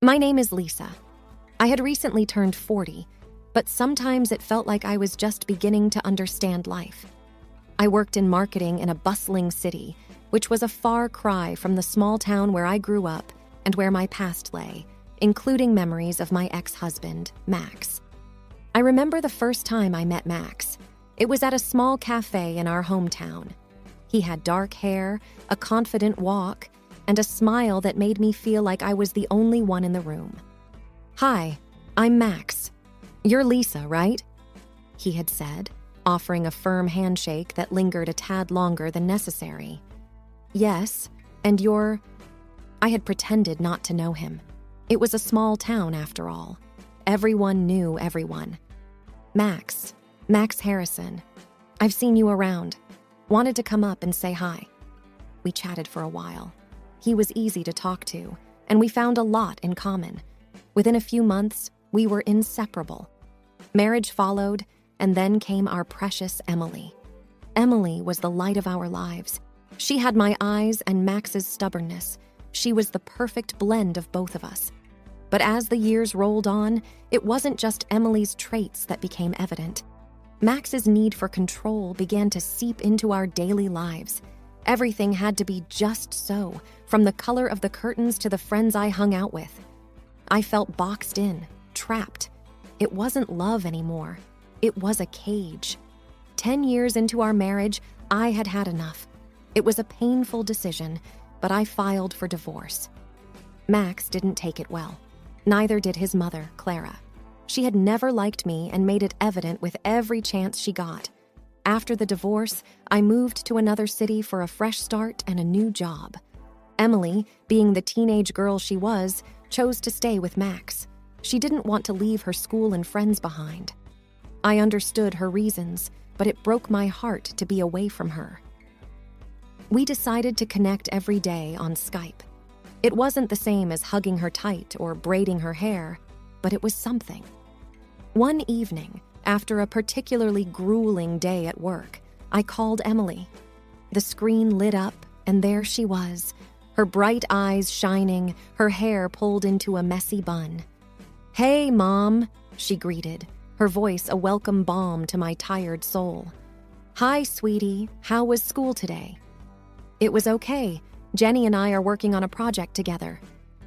My name is Lisa. I had recently turned 40, but sometimes it felt like I was just beginning to understand life. I worked in marketing in a bustling city, which was a far cry from the small town where I grew up and where my past lay, including memories of my ex-husband, Max. I remember the first time I met Max. It was at a small cafe in our hometown. He had dark hair, a confident walk, and a smile that made me feel like I was the only one in the room. "Hi, I'm Max. You're Lisa, right?" he had said, offering a firm handshake that lingered a tad longer than necessary. "Yes, and you're—" I had pretended not to know him. It was a small town, after all. Everyone knew everyone. Max Harrison. I've seen you around. Wanted to come up and say hi." We chatted for a while. He was easy to talk to, and we found a lot in common. Within a few months, we were inseparable. Marriage followed, and then came our precious Emily. Emily was the light of our lives. She had my eyes and Max's stubbornness. She was the perfect blend of both of us. But as the years rolled on, it wasn't just Emily's traits that became evident. Max's need for control began to seep into our daily lives. Everything had to be just so, from the color of the curtains to the friends I hung out with. I felt boxed in, trapped. It wasn't love anymore. It was a cage. 10 years into our marriage, I had had enough. It was a painful decision, but I filed for divorce. Max didn't take it well. Neither did his mother, Clara. She had never liked me and made it evident with every chance she got. After the divorce, I moved to another city for a fresh start and a new job. Emily, being the teenage girl she was, chose to stay with Max. She didn't want to leave her school and friends behind. I understood her reasons, but it broke my heart to be away from her. We decided to connect every day on Skype. It wasn't the same as hugging her tight or braiding her hair, but it was something. One evening, after a particularly grueling day at work, I called Emily. The screen lit up, and there she was, her bright eyes shining, her hair pulled into a messy bun. "Hey, Mom," she greeted, her voice a welcome balm to my tired soul. "Hi, sweetie. How was school today?" "It was okay. Jenny and I are working on a project together."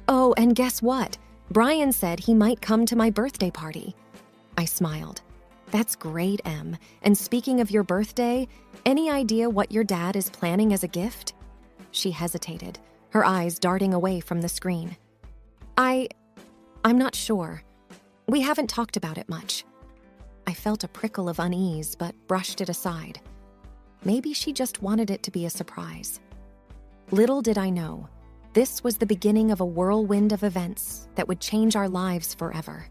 "Oh, and guess what? Brian said he might come to my birthday party." I smiled. "That's great, Em. And speaking of your birthday, any idea what your dad is planning as a gift?" She hesitated, her eyes darting away from the screen. I'm not sure. We haven't talked about it much." I felt a prickle of unease, but brushed it aside. Maybe she just wanted it to be a surprise. Little did I know, this was the beginning of a whirlwind of events that would change our lives forever.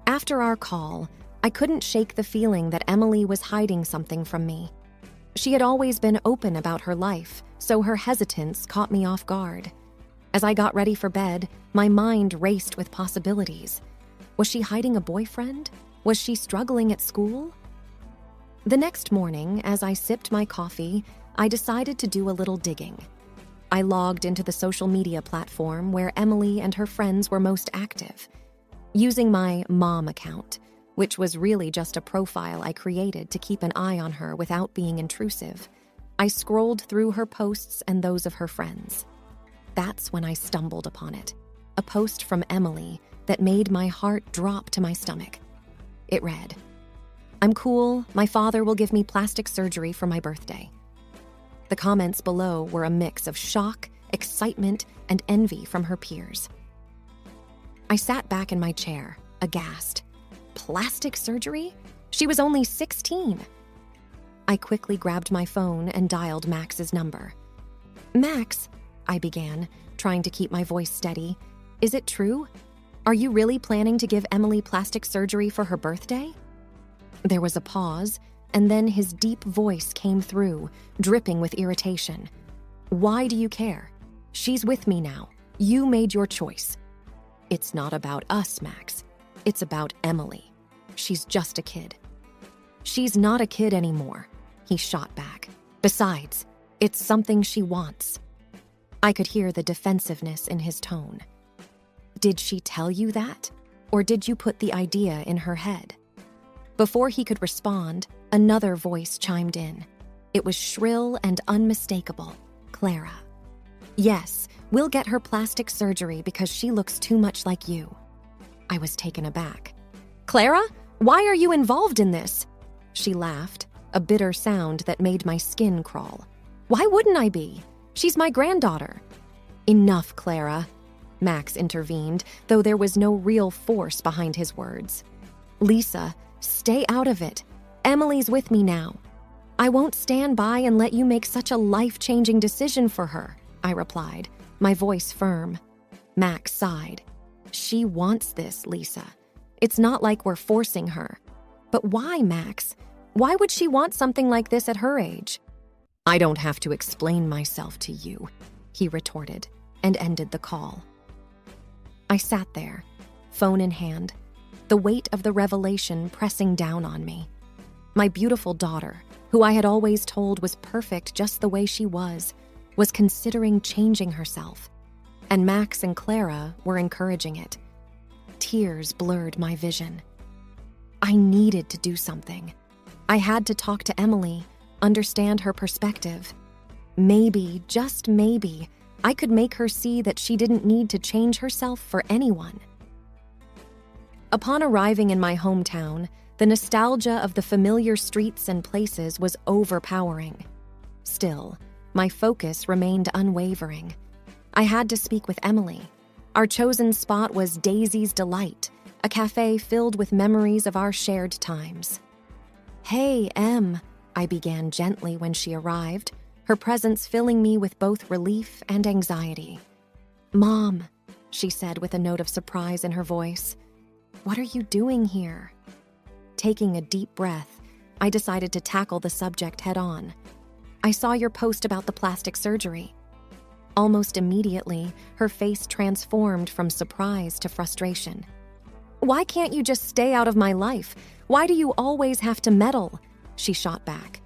After our call, I couldn't shake the feeling that Emily was hiding something from me. She had always been open about her life, so her hesitance caught me off guard. As I got ready for bed, my mind raced with possibilities. Was she hiding a boyfriend? Was she struggling at school? The next morning, as I sipped my coffee, I decided to do a little digging. I logged into the social media platform where Emily and her friends were most active. Using my mom account, which was really just a profile I created to keep an eye on her without being intrusive, I scrolled through her posts and those of her friends. That's when I stumbled upon it, a post from Emily that made my heart drop to my stomach. It read, "I'm cool, my father will give me plastic surgery for my birthday." The comments below were a mix of shock, excitement, and envy from her peers. I sat back in my chair, aghast. Plastic surgery? She was only 16. I quickly grabbed my phone and dialed Max's number. "Max," I began, trying to keep my voice steady, "is it true? Are you really planning to give Emily plastic surgery for her birthday?" There was a pause, and then his deep voice came through, dripping with irritation. "Why do you care? She's with me now. You made your choice." "It's not about us, Max. It's about Emily. She's just a kid." "She's not a kid anymore," he shot back. "Besides, it's something she wants." I could hear the defensiveness in his tone. Did she tell you that? Or did you put the idea in her head? Before he could respond, another voice chimed in. It was shrill and unmistakable. Clara. Yes, we'll get her plastic surgery because she looks too much like you. I was taken aback. Clara, why are you involved in this? She laughed, a bitter sound that made my skin crawl. Why wouldn't I be? She's my granddaughter. Enough, Clara, Max intervened, though there was no real force behind his words. Lisa, stay out of it. Emily's with me now. I won't stand by and let you make such a life-changing decision for her, I replied, my voice firm. Max sighed. She wants this, Lisa. It's not like we're forcing her. But why, Max? Why would she want something like this at her age? I don't have to explain myself to you, he retorted, and ended the call. I sat there, phone in hand, the weight of the revelation pressing down on me. My beautiful daughter, who I had always told was perfect just the way she was considering changing herself. And Max and Clara were encouraging it. Tears blurred my vision. I needed to do something. I had to talk to Emily, understand her perspective. Maybe, just maybe, I could make her see that she didn't need to change herself for anyone. Upon arriving in my hometown, the nostalgia of the familiar streets and places was overpowering. Still, my focus remained unwavering. I had to speak with Emily. Our chosen spot was Daisy's Delight, a cafe filled with memories of our shared times. Hey, Em, I began gently when she arrived, her presence filling me with both relief and anxiety. Mom, she said with a note of surprise in her voice. What are you doing here? Taking a deep breath, I decided to tackle the subject head on. I saw your post about the plastic surgery. Almost immediately, her face transformed from surprise to frustration. Why can't you just stay out of my life? Why do you always have to meddle? She shot back.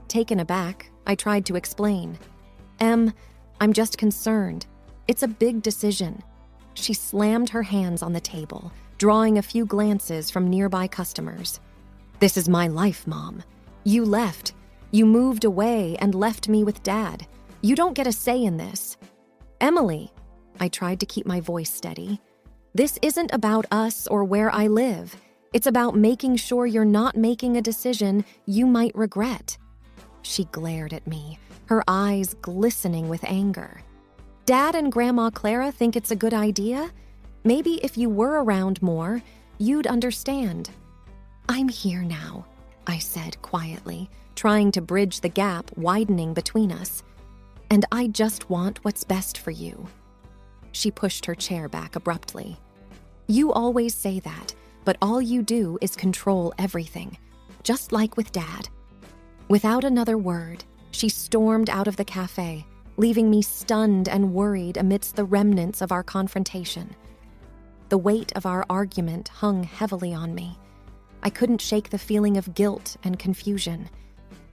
Taken aback, I tried to explain. Em, I'm just concerned. It's a big decision. She slammed her hands on the table, drawing a few glances from nearby customers. This is my life, Mom. You left. You moved away and left me with Dad. You don't get a say in this. Emily, I tried to keep my voice steady. This isn't about us or where I live. It's about making sure you're not making a decision you might regret. She glared at me, her eyes glistening with anger. Dad and Grandma Clara think it's a good idea? Maybe if you were around more, you'd understand. I'm here now, I said quietly, trying to bridge the gap widening between us. And I just want what's best for you. She pushed her chair back abruptly. You always say that, but all you do is control everything, just like with Dad. Without another word, she stormed out of the cafe, leaving me stunned and worried amidst the remnants of our confrontation. The weight of our argument hung heavily on me. I couldn't shake the feeling of guilt and confusion.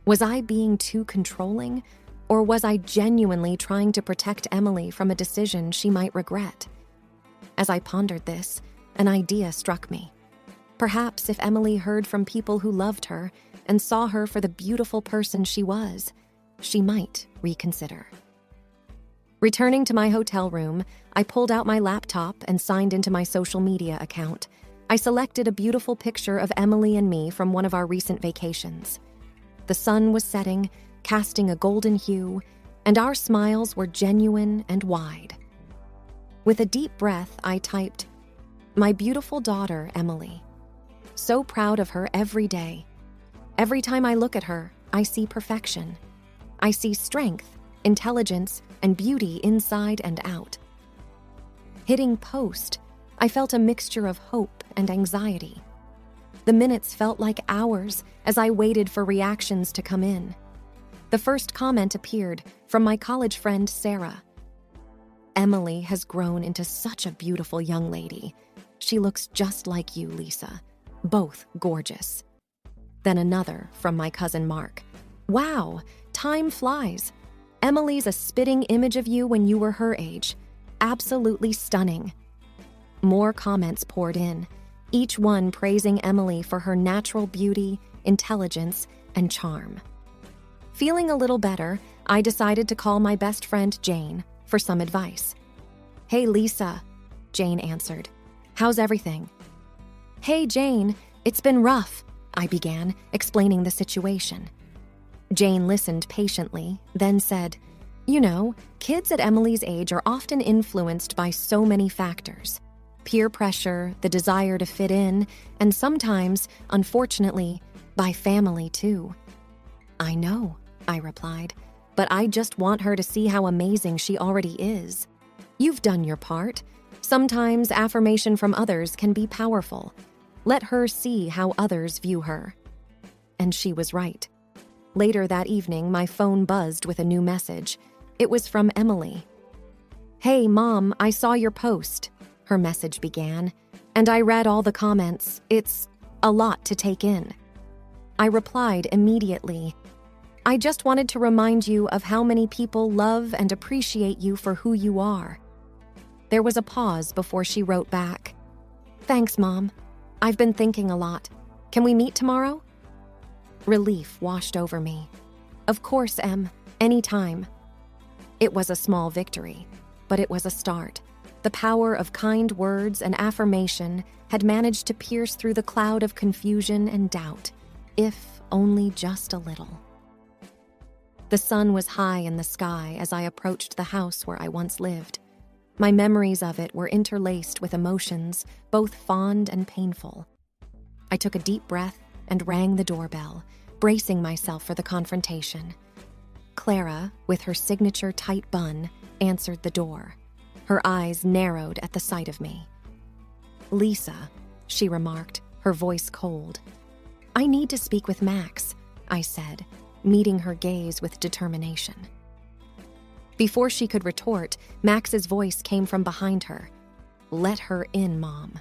Was I being too controlling, or was I genuinely trying to protect Emily from a decision she might regret? As I pondered this, an idea struck me. Perhaps if Emily heard from people who loved her and saw her for the beautiful person she was, she might reconsider. Returning to my hotel room, I pulled out my laptop and signed into my social media account. I selected a beautiful picture of Emily and me from one of our recent vacations. The sun was setting, casting a golden hue, and our smiles were genuine and wide. With a deep breath, I typed, "My beautiful daughter, Emily. So proud of her every day. Every time I look at her, I see perfection. I see strength, intelligence, and beauty inside and out." Hitting post, I felt a mixture of hope and anxiety. The minutes felt like hours as I waited for reactions to come in. The first comment appeared from my college friend Sarah. Emily has grown into such a beautiful young lady. She looks just like you, Lisa. Both gorgeous. Then another from my cousin Mark. Wow, time flies. Emily's a spitting image of you when you were her age. Absolutely stunning. More comments poured in, each one praising Emily for her natural beauty, intelligence, and charm. Feeling a little better, I decided to call my best friend Jane for some advice. "Hey, Lisa," Jane answered. "How's everything?" "Hey, Jane, it's been rough," I began, explaining the situation. Jane listened patiently, then said, "You know, kids at Emily's age are often influenced by so many factors. Peer pressure, the desire to fit in, and sometimes, unfortunately, by family too." "I know," I replied, "but I just want her to see how amazing she already is. You've done your part. Sometimes affirmation from others can be powerful. Let her see how others view her." And she was right. Later that evening, my phone buzzed with a new message. It was from Emily. "Hey, Mom, I saw your post," her message began, "and I read all the comments. It's a lot to take in." I replied immediately, "I just wanted to remind you of how many people love and appreciate you for who you are." There was a pause before she wrote back, "Thanks, Mom. I've been thinking a lot. Can we meet tomorrow?" Relief washed over me. "Of course, Em. Anytime." It was a small victory, but it was a start. The power of kind words and affirmation had managed to pierce through the cloud of confusion and doubt, if only just a little. The sun was high in the sky as I approached the house where I once lived. My memories of it were interlaced with emotions, both fond and painful. I took a deep breath and rang the doorbell, bracing myself for the confrontation. Clara, with her signature tight bun, answered the door. Her eyes narrowed at the sight of me. "Lisa," she remarked, her voice cold. "I need to speak with Max," I said, meeting her gaze with determination. Before she could retort, Max's voice came from behind her. "Let her in, Mom."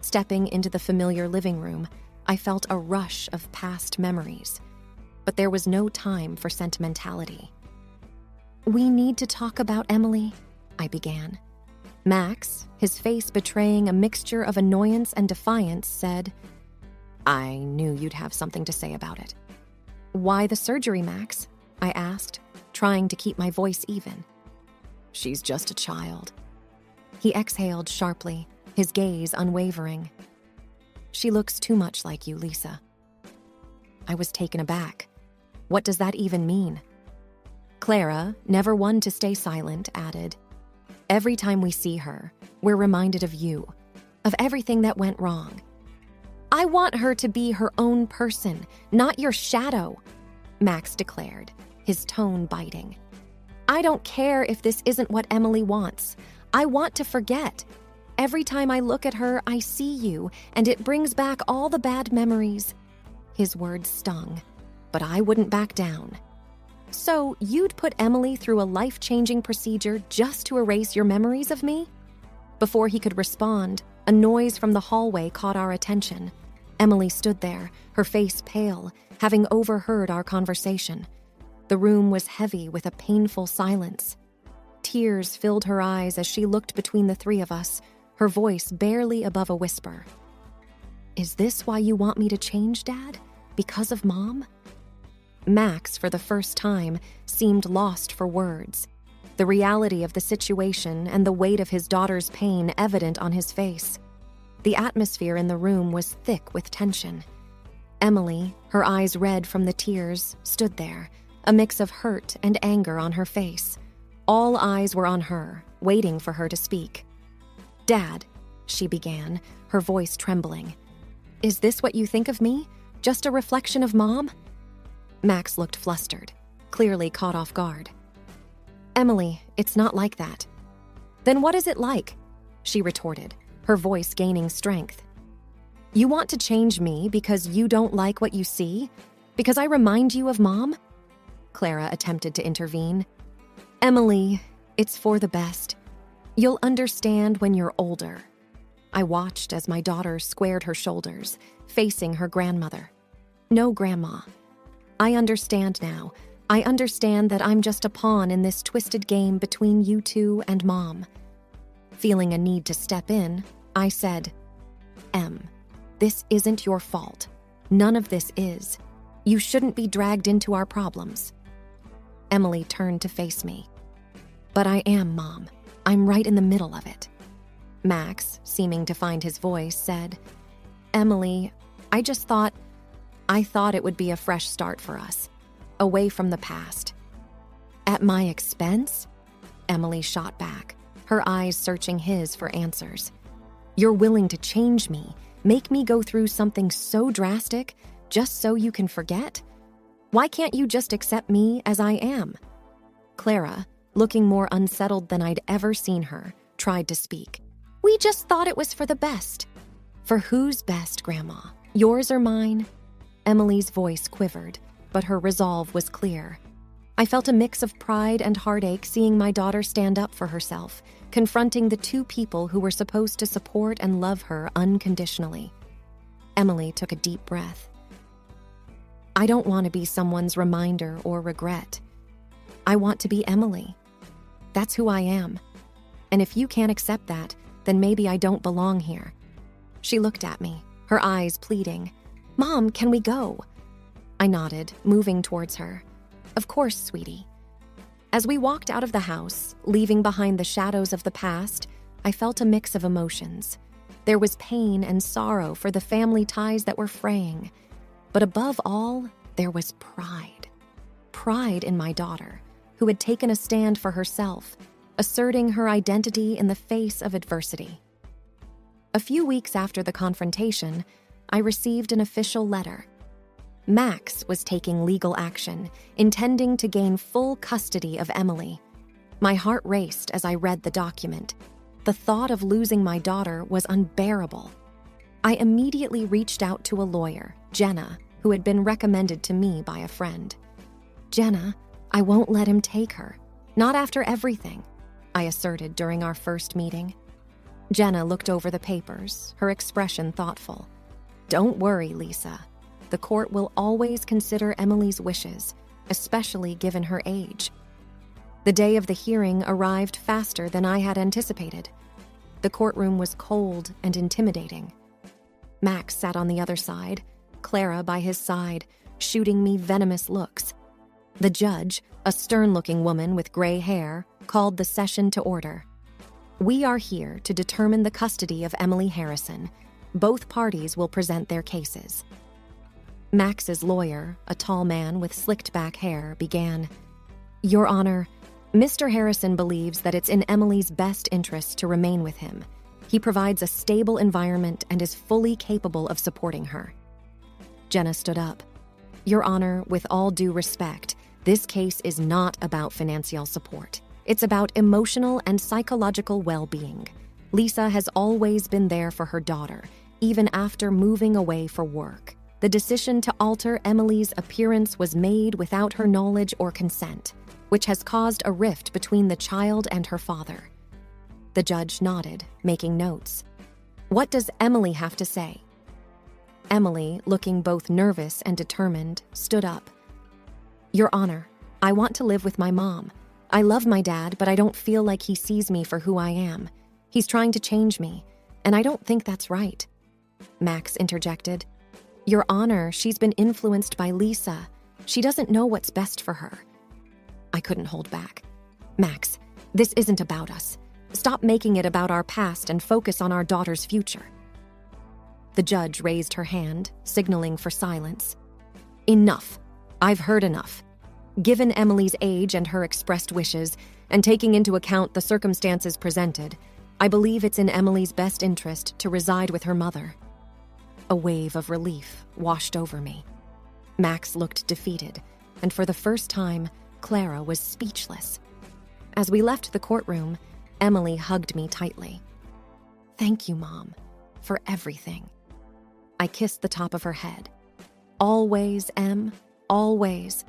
Stepping into the familiar living room, I felt a rush of past memories. But there was no time for sentimentality. "We need to talk about Emily," I began. Max, his face betraying a mixture of annoyance and defiance, said, "I knew you'd have something to say about it." "Why the surgery, Max?" I asked, trying to keep my voice even. "She's just a child." He exhaled sharply, his gaze unwavering. "She looks too much like you, Lisa." I was taken aback. What does that even mean? Clara, never one to stay silent, added, "Every time we see her, we're reminded of you, of everything that went wrong. I want her to be her own person, not your shadow," Max declared, his tone biting. "I don't care if this isn't what Emily wants. I want to forget. Every time I look at her, I see you, and it brings back all the bad memories." His words stung, but I wouldn't back down. "So you'd put Emily through a life-changing procedure just to erase your memories of me?" Before he could respond, a noise from the hallway caught our attention. Emily stood there, her face pale, having overheard our conversation. The room was heavy with a painful silence. Tears filled her eyes as she looked between the three of us, her voice barely above a whisper. "Is this why you want me to change, Dad? Because of Mom?" Max, for the first time, seemed lost for words. The reality of the situation and the weight of his daughter's pain evident on his face. The atmosphere in the room was thick with tension. Emily, her eyes red from the tears, stood there, a mix of hurt and anger on her face. All eyes were on her, waiting for her to speak. "Dad," she began, her voice trembling. "Is this what you think of me? Just a reflection of Mom?" Max looked flustered, clearly caught off guard. "Emily, it's not like that." "Then what is it like?" she retorted, her voice gaining strength. "You want to change me because you don't like what you see? Because I remind you of Mom?" Clara attempted to intervene. "Emily, it's for the best. You'll understand when you're older." I watched as my daughter squared her shoulders, facing her grandmother. "No, Grandma. I understand now. I understand that I'm just a pawn in this twisted game between you two and Mom." Feeling a need to step in, I said, "Em, this isn't your fault. None of this is. You shouldn't be dragged into our problems." Emily turned to face me. "But I am, Mom. I'm right in the middle of it." Max, seeming to find his voice, said, "Emily, I thought it would be a fresh start for us, away from the past." "At my expense?" Emily shot back, her eyes searching his for answers. "You're willing to change me, make me go through something so drastic, just so you can forget? Why can't you just accept me as I am?" Clara, looking more unsettled than I'd ever seen her, tried to speak. "We just thought it was for the best." "For whose best, Grandma? Yours or mine?" Emily's voice quivered, but her resolve was clear. I felt a mix of pride and heartache seeing my daughter stand up for herself, confronting the two people who were supposed to support and love her unconditionally. Emily took a deep breath. "I don't want to be someone's reminder or regret. I want to be Emily. That's who I am. And if you can't accept that, then maybe I don't belong here." She looked at me, her eyes pleading. "Mom, can we go?" I nodded, moving towards her. "Of course, sweetie." As we walked out of the house, leaving behind the shadows of the past, I felt a mix of emotions. There was pain and sorrow for the family ties that were fraying. But above all, there was pride. Pride in my daughter, who had taken a stand for herself, asserting her identity in the face of adversity. A few weeks after the confrontation, I received an official letter. Max was taking legal action, intending to gain full custody of Emily. My heart raced as I read the document. The thought of losing my daughter was unbearable. I immediately reached out to a lawyer, Jenna, who had been recommended to me by a friend. "Jenna, I won't let him take her. Not after everything," I asserted during our first meeting. Jenna looked over the papers, her expression thoughtful. "Don't worry, Lisa. The court will always consider Emily's wishes, especially given her age." The day of the hearing arrived faster than I had anticipated. The courtroom was cold and intimidating. Max sat on the other side, Clara by his side, shooting me venomous looks. The judge, a stern-looking woman with gray hair, called the session to order. "We are here to determine the custody of Emily Harrison. Both parties will present their cases." Max's lawyer, a tall man with slicked-back hair, began, "Your Honor, Mr. Harrison believes that it's in Emily's best interest to remain with him. He provides a stable environment and is fully capable of supporting her." Jenna stood up. "Your Honor, with all due respect, this case is not about financial support. It's about emotional and psychological well-being. Lisa has always been there for her daughter, even after moving away for work. The decision to alter Emily's appearance was made without her knowledge or consent, which has caused a rift between the child and her father." The judge nodded, making notes. "What does Emily have to say?" Emily, looking both nervous and determined, stood up. "Your Honor, I want to live with my mom. I love my dad, but I don't feel like he sees me for who I am. He's trying to change me, and I don't think that's right." Max interjected. "Your Honor, she's been influenced by Lisa. She doesn't know what's best for her." I couldn't hold back. "Max, this isn't about us. Stop making it about our past and focus on our daughter's future." The judge raised her hand, signaling for silence. "Enough. I've heard enough. Given Emily's age and her expressed wishes, and taking into account the circumstances presented, I believe it's in Emily's best interest to reside with her mother." A wave of relief washed over me. Max looked defeated, and for the first time, Clara was speechless. As we left the courtroom, Emily hugged me tightly. "Thank you, Mom, for everything." I kissed the top of her head. "Always, Em, always."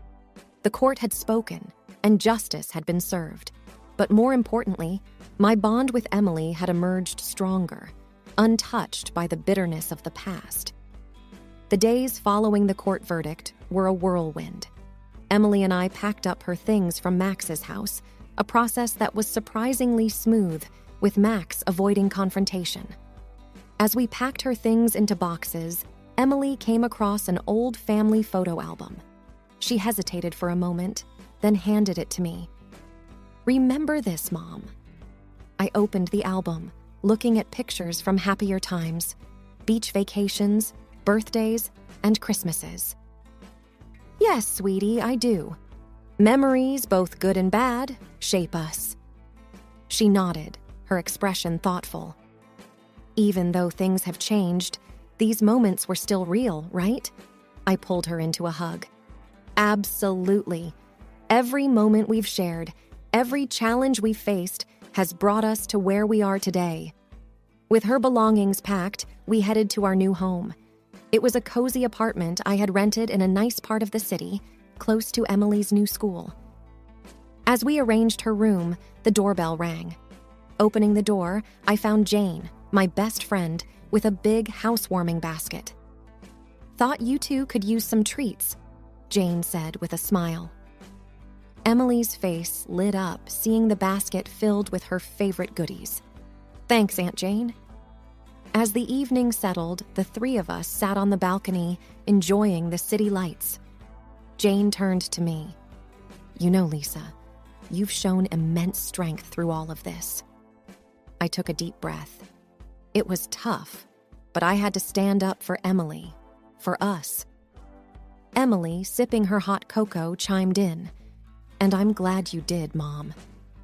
The court had spoken, and justice had been served. But more importantly, my bond with Emily had emerged stronger, untouched by the bitterness of the past. The days following the court verdict were a whirlwind. Emily and I packed up her things from Max's house, a process that was surprisingly smooth, with Max avoiding confrontation. As we packed her things into boxes, Emily came across an old family photo album. She hesitated for a moment, then handed it to me. "Remember this, Mom." I opened the album, looking at pictures from happier times, beach vacations, birthdays, and Christmases. "Yes, sweetie, I do. Memories, both good and bad, shape us." She nodded, her expression thoughtful. "Even though things have changed, these moments were still real, right?" I pulled her into a hug. "Absolutely. Every moment we've shared, every challenge we've faced, has brought us to where we are today." With her belongings packed, we headed to our new home. It was a cozy apartment I had rented in a nice part of the city, close to Emily's new school. As we arranged her room, the doorbell rang. Opening the door, I found Jane, my best friend, with a big housewarming basket. "Thought you two could use some treats," Jane said with a smile. Emily's face lit up, seeing the basket filled with her favorite goodies. "Thanks, Aunt Jane." As the evening settled, the three of us sat on the balcony, enjoying the city lights. Jane turned to me. "You know, Lisa, you've shown immense strength through all of this." I took a deep breath. It was tough, but I had to stand up for Emily, for us. Emily, sipping her hot cocoa, chimed in. "And I'm glad you did, Mom.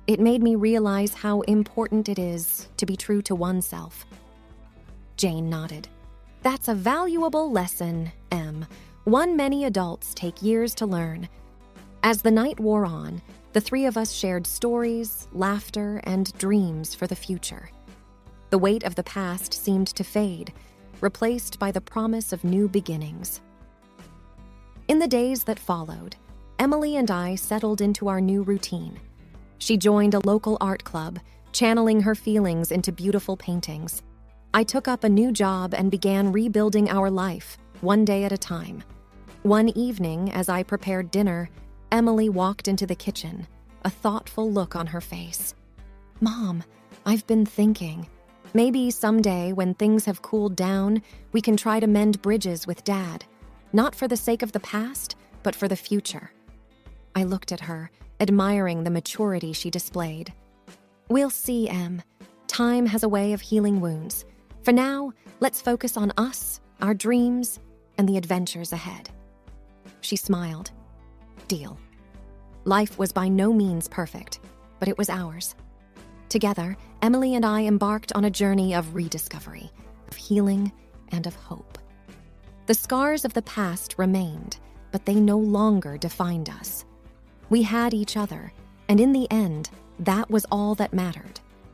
It made me realize how important it is to be true to oneself." Jane nodded. "That's a valuable lesson, Em. One many adults take years to learn." As the night wore on, the three of us shared stories, laughter, and dreams for the future. The weight of the past seemed to fade, replaced by the promise of new beginnings. In the days that followed, Emily and I settled into our new routine. She joined a local art club, channeling her feelings into beautiful paintings. I took up a new job and began rebuilding our life, one day at a time. One evening, as I prepared dinner, Emily walked into the kitchen, a thoughtful look on her face. "Mom, I've been thinking. Maybe someday, when things have cooled down, we can try to mend bridges with Dad. Not for the sake of the past, but for the future." I looked at her, admiring the maturity she displayed. "We'll see, Em. Time has a way of healing wounds. For now, let's focus on us, our dreams, and the adventures ahead." She smiled. "Deal." Life was by no means perfect, but it was ours. Together, Emily and I embarked on a journey of rediscovery, of healing, and of hope. The scars of the past remained, but they no longer defined us. We had each other, and in the end, that was all that mattered.